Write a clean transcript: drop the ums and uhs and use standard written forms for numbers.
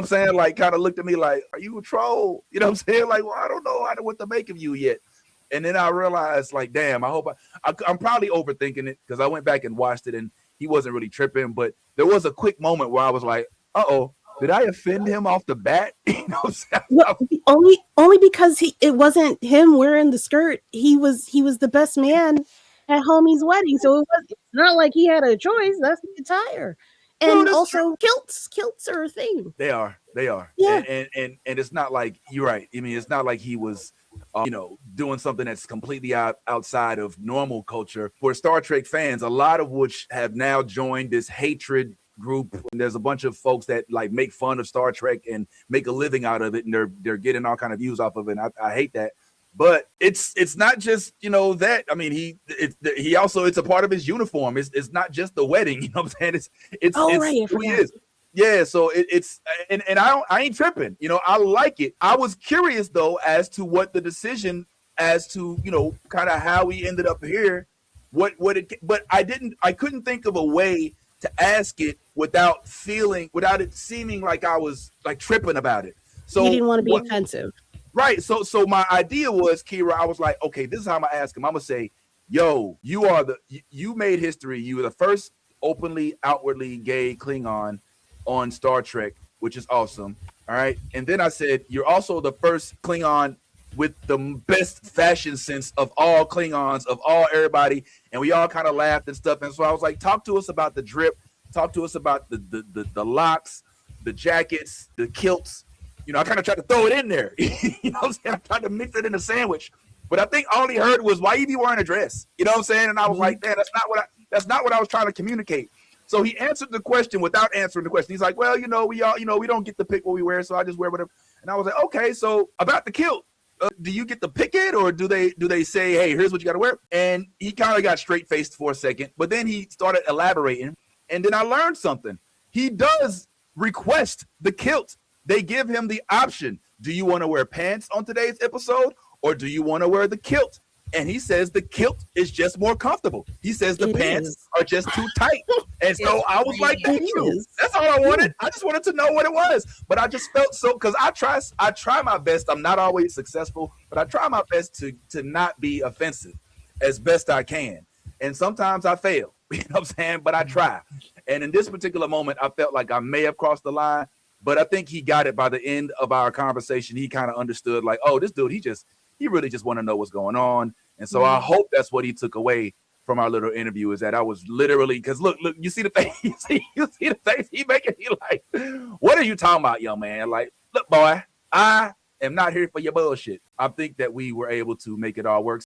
what I'm saying? Like, kind of looked at me like, are you a troll? You know what I'm saying? Like, well, I don't know what to make of you yet. And then I realized, like, damn, I hope I'm probably overthinking it because I went back and watched it and he wasn't really tripping. But there was a quick moment where I was like, uh-oh, did I offend him off the bat? You know what I'm saying? Well, only because it wasn't him wearing the skirt. He was the best man at homie's wedding. So it's not like he had a choice. That's the attire. And Well, also kilts are a thing. They are. Yeah. And it's not like, you're right. I mean, it's not like he was doing something that's completely outside of normal culture. For Star Trek fans, a lot of which have now joined this hatred group. And there's a bunch of folks that like make fun of Star Trek and make a living out of it, and they're getting all kind of views off of it. And I hate that. But it's not just that. I mean, he also, it's a part of his uniform. It's not just the wedding. You know what I'm saying? It's right, who he is. Yeah, so it's and I ain't tripping. I like it. I was curious though as to what the decision, as to kind of how we ended up here. But I couldn't think of a way to ask it without it seeming like I was like tripping about it. So you didn't want to be offensive. Right. So my idea was, Kira, I was like, okay, this is how I'm gonna ask him. I'm gonna say, yo, you made history. You were the first openly, outwardly gay Klingon on Star Trek, which is awesome. All right. And then I said, you're also the first Klingon with the best fashion sense of all Klingons, of all everybody. And we all kind of laughed and stuff. And so I was like, talk to us about the drip, talk to us about the locks, the jackets, the kilts. I kind of tried to throw it in there. You know what I'm saying? I tried to mix it in a sandwich. But I think all he heard was, why you be wearing a dress? You know what I'm saying? And I was like, man, that's not what I was trying to communicate. So he answered the question without answering the question. He's like, well, we all, we don't get to pick what we wear, so I just wear whatever. And I was like, okay, so about the kilt, do you get to pick it, or do they say, hey, here's what you got to wear? And he kind of got straight faced for a second, but then he started elaborating, and then I learned something. He does request the kilt. They give him the option. Do you want to wear pants on today's episode, or do you want to wear the kilt? And he says the kilt is just more comfortable. He says the pants are just too tight. And so I was like, thank you. That's all I wanted. I just wanted to know what it was. But I just felt so, because I try my best. I'm not always successful, but I try my best to not be offensive as best I can. And sometimes I fail, you know what I'm saying? But I try. And in this particular moment, I felt like I may have crossed the line, but I think he got it by the end of our conversation. He kind of understood, like, oh, this dude, he really just want to know what's going on. And so I hope that's what he took away from our little interview, is that I was literally, because look, you see the face, you see the face he making, he like, what are you talking about, young man? Like, look, boy, I am not here for your bullshit. I think that we were able to make it all work.